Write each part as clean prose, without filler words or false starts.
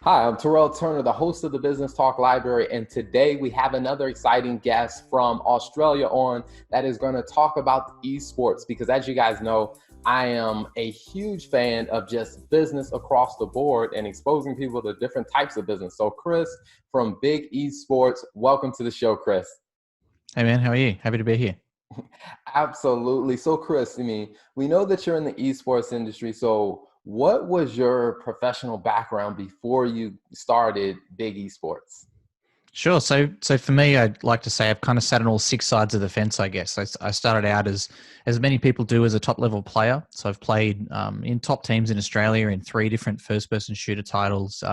Hi, I'm Terrell Turner, the host of the Business Talk Library, and today we have another exciting guest from Australia on that is going to talk about esports because, as you guys know, I am a huge fan of just business across the board and exposing people to different types of business. So Chris from BIG Esports, welcome to the show, Chris. Hey man, how are you? Happy to be here. Absolutely. So Chris, we know that you're in the esports industry. So what was your professional background before you started BIG Esports? Sure. So for me, I'd like to say I've kind of sat on all six sides of the fence, I guess. I started out as many people do as a top level player. So I've played in top teams in Australia in three different first person shooter titles.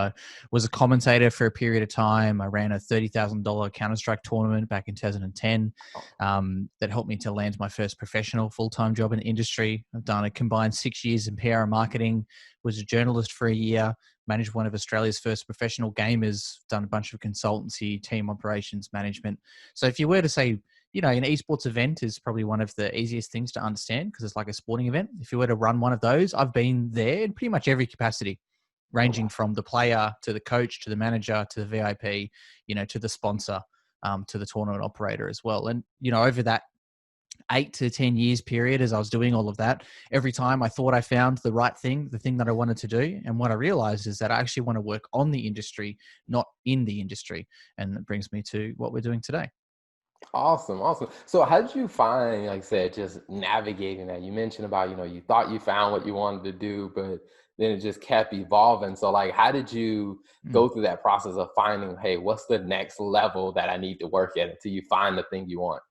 Was a commentator for a period of time. I ran a $30,000 Counter-Strike tournament back in 2010 that helped me to land my first professional full-time job in the industry. I've done a combined 6 years in PR and marketing, was a journalist for a year, managed one of Australia's first professional gamers, done a bunch of consultancy, team operations management. So if you were to say, an esports event is probably one of the easiest things to understand because it's like a sporting event. If you were to run one of those, I've been there in pretty much every capacity, ranging from the player to the coach, to the manager, to the VIP, to the sponsor, to the tournament operator as well. And, over that 8 to 10 years period, as I was doing all of that, every time I thought I found the right thing, the thing that I wanted to do. And what I realized is that I actually want to work on the industry, not in the industry. And that brings me to what we're doing today. Awesome, awesome. So how did you find, like I said, just navigating that? You mentioned about, you thought you found what you wanted to do, but then it just kept evolving. So like, how did you Mm. go through that process of finding, hey, what's the next level that I need to work at until you find the thing you want?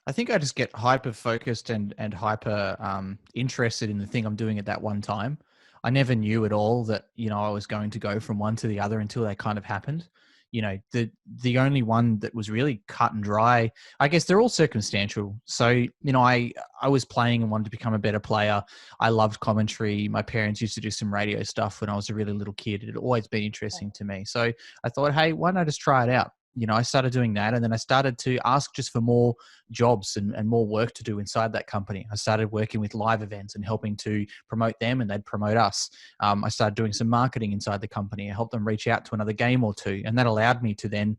I think I just get hyper focused and hyper interested in the thing I'm doing at that one time. I never knew at all that I was going to go from one to the other until that kind of happened. The only one that was really cut and dry, I guess they're all circumstantial. So I was playing and wanted to become a better player. I loved commentary. My parents used to do some radio stuff when I was a really little kid. It had always been interesting to me. So I thought, hey, why don't I just try it out? I started doing that, and then I started to ask just for more jobs and more work to do inside that company. I started working with live events and helping to promote them, and they'd promote us. I started doing some marketing inside the company. I helped them reach out to another game or two, and that allowed me to then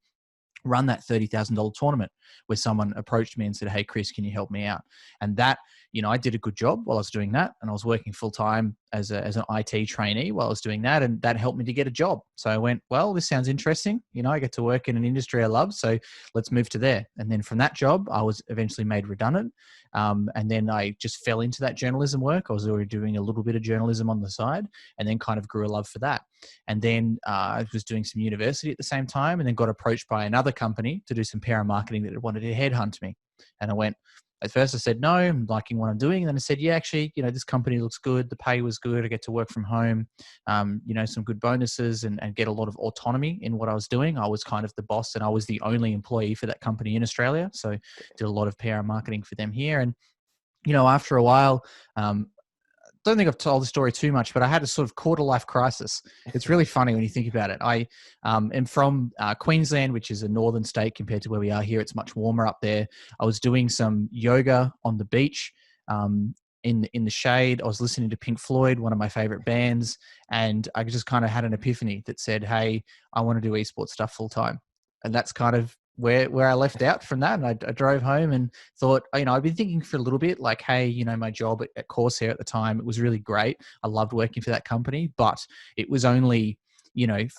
run that $30,000 tournament where someone approached me and said, hey, Chris, can you help me out? And that, I did a good job while I was doing that. And I was working full time as an IT trainee while I was doing that. And that helped me to get a job. So I went, well, this sounds interesting. I get to work in an industry I love. So let's move to there. And then from that job, I was eventually made redundant. And then I just fell into that journalism work. I was already doing a little bit of journalism on the side and then kind of grew a love for that. And then I was doing some university at the same time and then got approached by another company to do some PR marketing that wanted to headhunt me. And I went, at first I said, no, I'm liking what I'm doing. And then I said, yeah, actually, this company looks good. The pay was good. I get to work from home, some good bonuses and get a lot of autonomy in what I was doing. I was kind of the boss and I was the only employee for that company in Australia. So did a lot of PR marketing for them here. And, after a while, don't think I've told the story too much, but I had a sort of quarter life crisis. It's really funny when you think about it. I am from Queensland, which is a northern state compared to where we are here. It's much warmer up there. I was doing some yoga on the beach in the shade. I was listening to Pink Floyd, one of my favorite bands, and I just kind of had an epiphany that said, hey, I want to do esports stuff full time. And that's kind of where I left out from that. And I drove home and thought, I'd been thinking for a little bit like, hey, my job at Corsair at the time, it was really great. I loved working for that company, but it was only 5%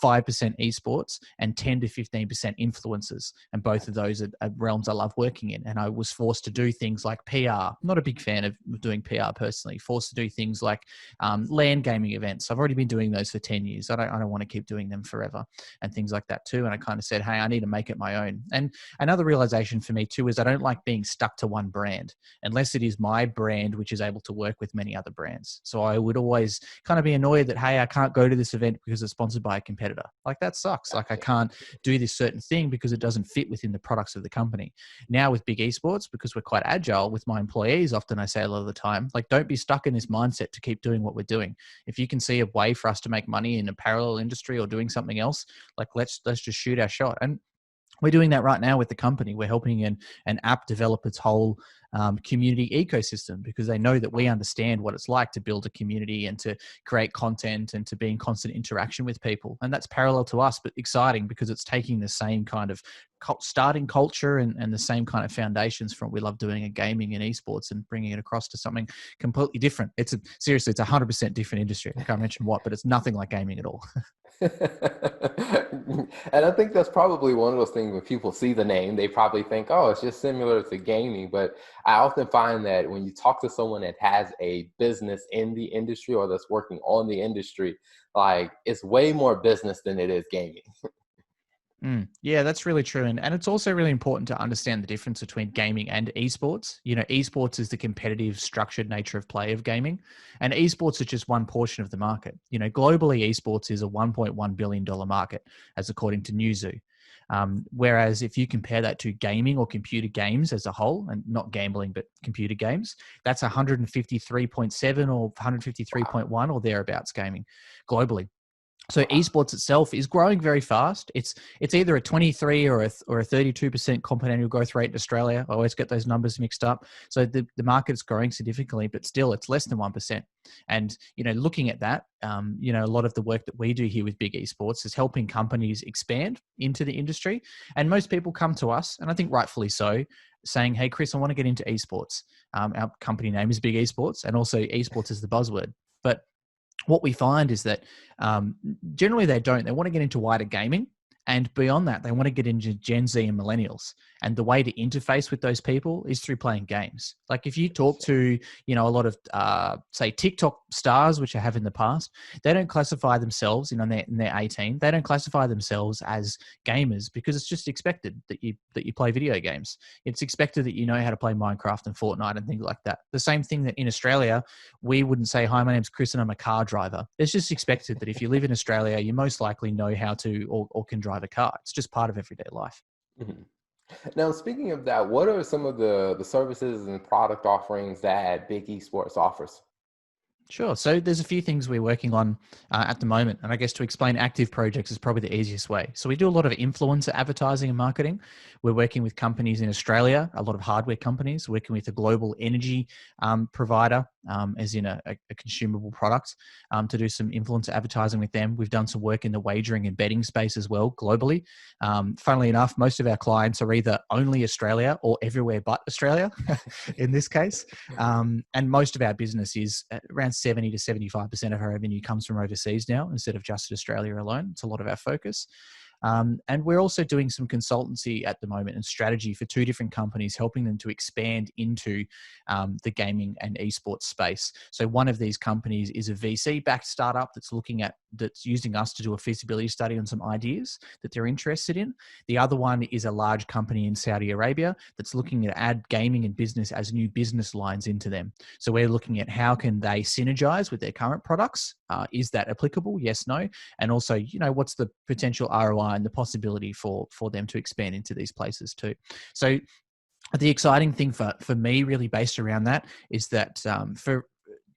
esports and 10 to 15% influencers. And both of those are realms I love working in. And I was forced to do things like PR. I'm not a big fan of doing PR personally. Forced to do things like LAN gaming events. I've already been doing those for 10 years. I don't want to keep doing them forever and things like that too. And I kind of said, hey, I need to make it my own. And another realization for me too is I don't like being stuck to one brand unless it is my brand, which is able to work with many other brands. So I would always kind of be annoyed that, hey, I can't go to this event because it's sponsored by a competitor. Like that sucks. Like I can't do this certain thing because it doesn't fit within the products of the company. Now with BIG Esports, because we're quite agile with my employees, often I say a lot of the time, like don't be stuck in this mindset to keep doing what we're doing. If you can see a way for us to make money in a parallel industry or doing something else, like let's just shoot our shot. And we're doing that right now with the company. We're helping an app develop its whole community ecosystem, because they know that we understand what it's like to build a community and to create content and to be in constant interaction with people. And that's parallel to us, but exciting because it's taking the same kind of starting culture and the same kind of foundations from what we love doing in gaming and esports and bringing it across to something completely different. Seriously, it's 100% different industry. I can't mention what, but it's nothing like gaming at all. And I think that's probably one of those things when people see the name, they probably think, oh, it's just similar to gaming. But I often find that when you talk to someone that has a business in the industry or that's working on the industry, like it's way more business than it is gaming. Yeah, that's really true. And it's also really important to understand the difference between gaming and esports. Esports is the competitive, structured nature of play of gaming, and esports is just one portion of the market. Globally, esports is a $1.1 billion market, as according to Newzoo. Whereas if you compare that to gaming or computer games as a whole, and not gambling, but computer games, that's 153.7 or 153.1 or thereabouts gaming globally. So esports itself is growing very fast. It's either a 23 or a 32% compound annual growth rate in Australia. I always get those numbers mixed up. So the market is growing significantly, but still it's less than 1%. And, looking at that, a lot of the work that we do here with Big Esports is helping companies expand into the industry. And most people come to us, and I think rightfully so, saying, hey, Chris, I want to get into esports. Our company name is Big Esports, and also esports is the buzzword. But what we find is that generally they want to get into wider gaming, and beyond that they want to get into Gen Z and millennials, and the way to interface with those people is through playing games. Like if you talk to a lot of say TikTok stars, which I have in the past, they don't classify themselves they're 18, they don't classify themselves as gamers, because it's just expected that you play video games. It's expected that you know how to play Minecraft and Fortnite and things like that. The same thing that in Australia we wouldn't say, hi, my name's Chris and I'm a car driver. It's just expected that if you live in Australia, you most likely know how to or can drive a car. It's just part of everyday life. Mhm. Now, speaking of that, what are some of the services and product offerings that Big Esports offers? Sure. So there's a few things we're working on at the moment. And I guess to explain active projects is probably the easiest way. So we do a lot of influencer advertising and marketing. We're working with companies in Australia, a lot of hardware companies, working with a global energy provider, as in a consumable product, to do some influencer advertising with them. We've done some work in the wagering and betting space as well, globally. Funnily enough, most of our clients are either only Australia or everywhere but Australia in this case. And most of our business is around 70 to 75% of our revenue comes from overseas now, instead of just Australia alone. It's a lot of our focus. And we're also doing some consultancy at the moment and strategy for two different companies, helping them to expand into the gaming and esports space. So one of these companies is a VC-backed startup that's using us to do a feasibility study on some ideas that they're interested in. The other one is a large company in Saudi Arabia that's looking to add gaming and business as new business lines into them. So we're looking at how can they synergize with their current products. Is that applicable? Yes, no. And also, what's the potential ROI and the possibility for them to expand into these places too. So the exciting thing for me, really based around that, is that for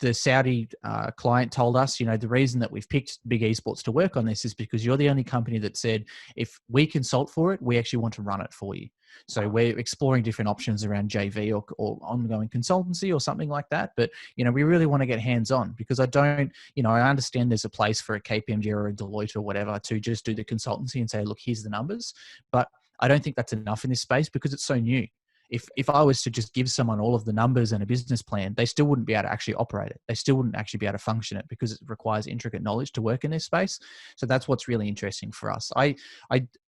the Saudi client told us, the reason that we've picked Big Esports to work on this is because you're the only company that said, if we consult for it, we actually want to run it for you. So we're exploring different options around JV or ongoing consultancy or something like that. But, we really want to get hands-on, because I understand there's a place for a KPMG or a Deloitte or whatever to just do the consultancy and say, look, here's the numbers. But I don't think that's enough in this space, because it's so new. If I was to just give someone all of the numbers and a business plan, they still wouldn't be able to actually operate it. They still wouldn't actually be able to function it, because it requires intricate knowledge to work in this space. So that's what's really interesting for us. I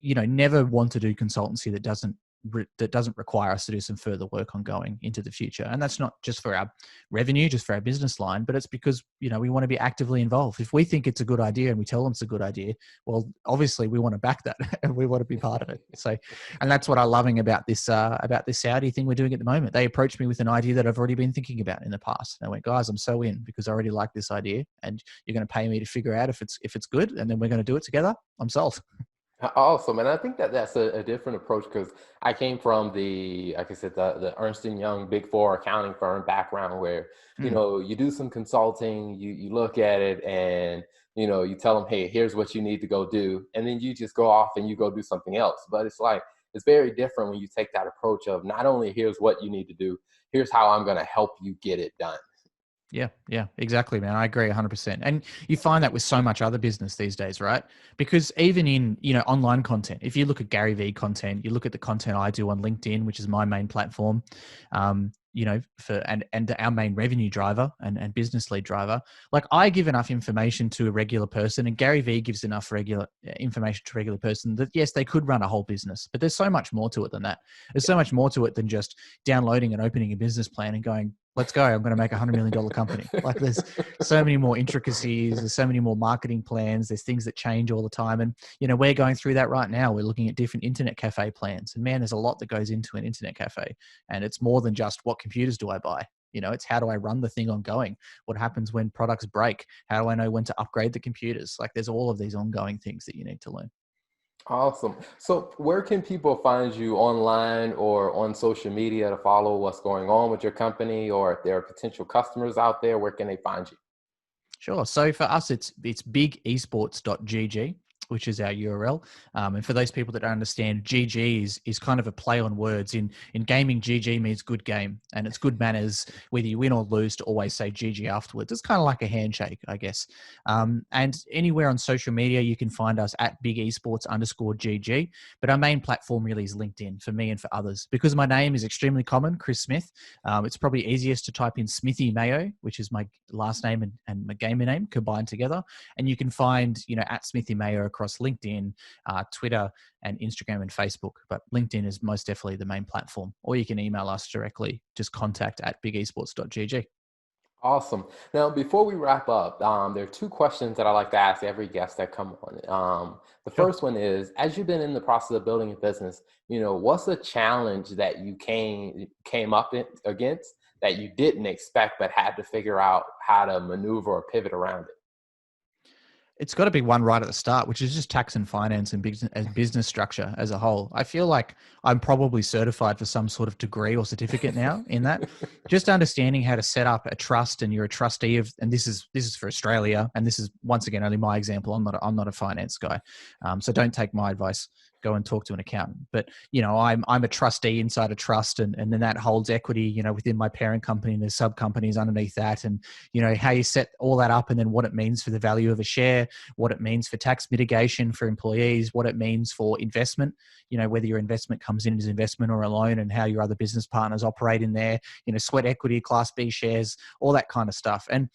never want to do consultancy that doesn't require us to do some further work on going into the future. And that's not just for our revenue, just for our business line, but it's because, we want to be actively involved. If we think it's a good idea and we tell them it's a good idea, well, obviously we want to back that and we want to be part of it. So, and that's what I'm loving about this Saudi thing we're doing at the moment. They approached me with an idea that I've already been thinking about in the past. And I went, guys, I'm so in, because I already like this idea, and you're going to pay me to figure out if it's good, and then we're going to do it together. I'm sold. Awesome. And I think that that's a different approach, because I came from like I said, the Ernst & Young Big Four accounting firm background, where, you do some consulting, you look at it, and, you tell them, hey, here's what you need to go do. And then you just go off and you go do something else. But it's It's very different when you take that approach of not only here's what you need to do, here's how I'm going to help you get it done. Yeah, exactly, man. I agree 100%. And you find that with so much other business these days, right? Because even in, online content, if you look at Gary Vee content, you look at the content I do on LinkedIn, which is my main platform, and our main revenue driver and business lead driver, like I give enough information to a regular person, and Gary Vee gives enough regular information to a regular person that yes, they could run a whole business, but there's so much more to it than that. There's so much more to it than just downloading and opening a business plan and going, let's go, I'm going to make $100 million company. Like there's so many more intricacies. There's so many more marketing plans. There's things that change all the time. And, we're going through that right now. We're looking at different internet cafe plans, and man, there's a lot that goes into an internet cafe, and it's more than just what computers do I buy? It's how do I run the thing ongoing? What happens when products break? How do I know when to upgrade the computers? Like there's all of these ongoing things that you need to learn. Awesome. So where can people find you online or on social media to follow what's going on with your company, or if there are potential customers out there, where can they find you? Sure. So for us, it's bigesports.gg, which is our URL. And for those people that don't understand, GG is kind of a play on words. In gaming, GG means good game, and it's good manners, whether you win or lose, to always say GG afterwards. It's kind of like a handshake, I guess. And anywhere on social media, you can find us at bigesports_GG. But our main platform really is LinkedIn for me and for others. Because my name is extremely common, Chris Smith, it's probably easiest to type in Smithy Mayo, which is my last name and my gamer name combined together. And you can find, at Smithy Mayo across LinkedIn, Twitter, and Instagram and Facebook. But LinkedIn is most definitely the main platform. Or you can email us directly, just contact@bigesports.gg. Awesome. Now, before we wrap up, there are two questions that I like to ask every guest that come on. The Sure. first one is, as you've been in the process of building a business, what's a challenge that you came up against that you didn't expect but had to figure out how to maneuver or pivot around it? It's got to be one right at the start, which is just tax and finance and business structure as a whole. I feel like I'm probably certified for some sort of degree or certificate now in that. Just understanding how to set up a trust, and you're a trustee of, and this is for Australia, and this is once again only my example. I'm not a finance guy, so don't take my advice. Go and talk to an accountant. But I'm a trustee inside a trust, and then that holds equity within my parent company, and there's sub companies underneath that, and how you set all that up, and then what it means for the value of a share, what it means for tax mitigation for employees, what it means for investment, whether your investment comes in as investment or a loan, and how your other business partners operate in there, sweat equity, Class B shares, all that kind of stuff. And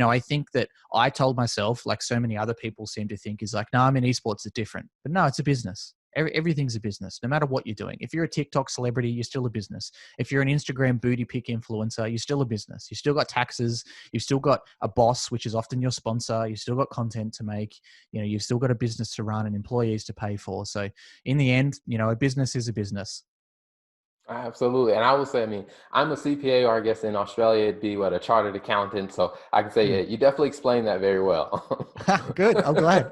I think that I told myself, like so many other people seem to think, is like, no, I'm in esports, it's different. But no, it's a business. Everything's a business, no matter what you're doing. If you're a TikTok celebrity, you're still a business. If you're an Instagram booty pick influencer, you're still a business. You've still got taxes. You've still got a boss, which is often your sponsor. You've still got content to make. You've still got a business to run and employees to pay for. So in the end, a business is a business. Absolutely. And I would say, I mean, I'm a CPA, or I guess in Australia, it'd be a chartered accountant. So I can say, yeah, you definitely explained that very well. Good. I'm glad.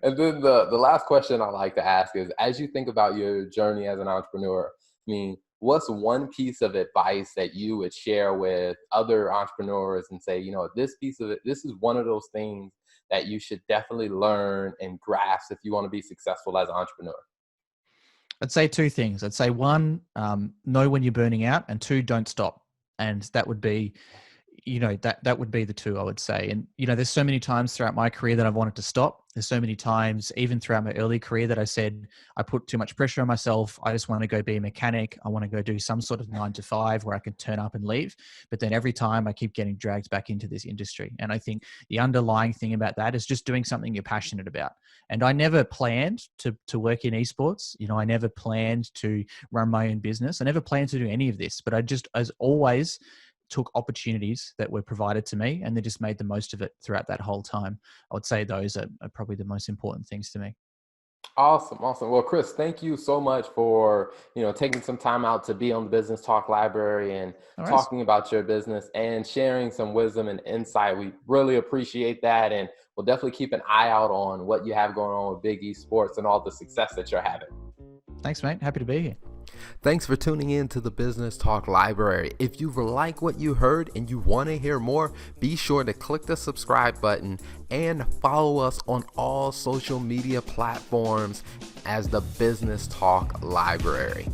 And then the last question I like to ask is, as you think about your journey as an entrepreneur, I mean, what's one piece of advice that you would share with other entrepreneurs and say, this piece of it, this is one of those things that you should definitely learn and grasp if you want to be successful as an entrepreneur? I'd say two things. I'd say one, know when you're burning out, and two, don't stop. And that would be, that would be the two I would say. And, there's so many times throughout my career that I've wanted to stop. There's so many times, even throughout my early career, that I said, I put too much pressure on myself. I just want to go be a mechanic. I want to go do some sort of 9 to 5 where I can turn up and leave. But then every time I keep getting dragged back into this industry. And I think the underlying thing about that is just doing something you're passionate about. And I never planned to work in esports. I never planned to run my own business. I never planned to do any of this, but I just, as always, took opportunities that were provided to me, and they just made the most of it throughout that whole time. I would say those are probably the most important things to me. Awesome. Well, Chris, thank you so much for, taking some time out to be on the Business Talk Library and All right. talking about your business and sharing some wisdom and insight. We really appreciate that. And we'll definitely keep an eye out on what you have going on with Big Esports and all the success that you're having. Thanks, mate. Happy to be here. Thanks for tuning in to the Business Talk Library. If you like what you heard and you want to hear more, be sure to click the subscribe button and follow us on all social media platforms as the Business Talk Library.